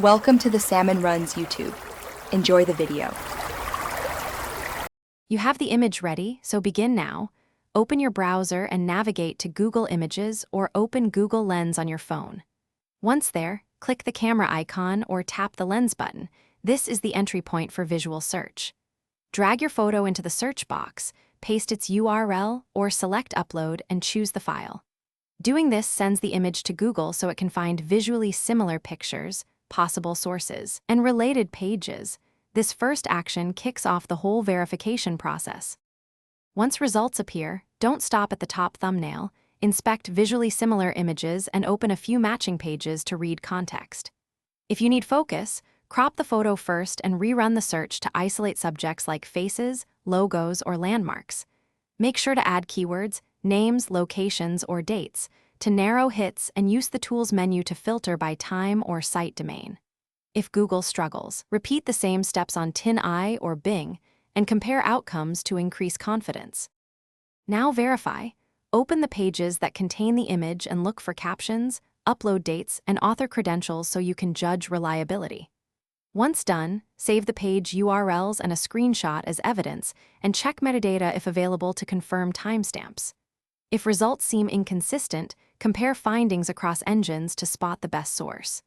Welcome to the Salmon Runs YouTube. Enjoy the video. You have the image ready, so begin now. Open your browser and navigate to Google Images or open Google Lens on your phone. Once there, click the camera icon or tap the Lens button. This is the entry point for visual search. Drag your photo into the search box, paste its URL, or select Upload and choose the file. Doing this sends the image to Google so it can find visually similar pictures, possible sources, and related pages. This first action kicks off the whole verification process. Once results appear, don't stop at the top thumbnail. Inspect visually similar images and open a few matching pages to read context. If you need focus, crop the photo first and rerun the search to isolate subjects like faces, logos, or landmarks. Make sure to add keywords, names, locations, or dates to narrow hits and use the Tools menu to filter by time or site domain. If Google struggles, repeat the same steps on TinEye or Bing and compare outcomes to increase confidence. Now verify. Open the pages that contain the image and look for captions, upload dates, and author credentials so you can judge reliability. Once done, save the page URLs and a screenshot as evidence and check metadata if available to confirm timestamps. If results seem inconsistent, compare findings across engines to spot the best source.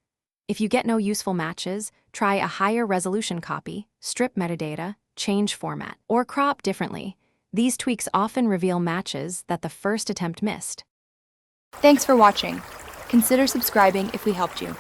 If you get no useful matches, try a higher resolution copy, strip metadata, change format, or crop differently. These tweaks often reveal matches that the first attempt missed. Thanks for watching. Consider subscribing if we helped you.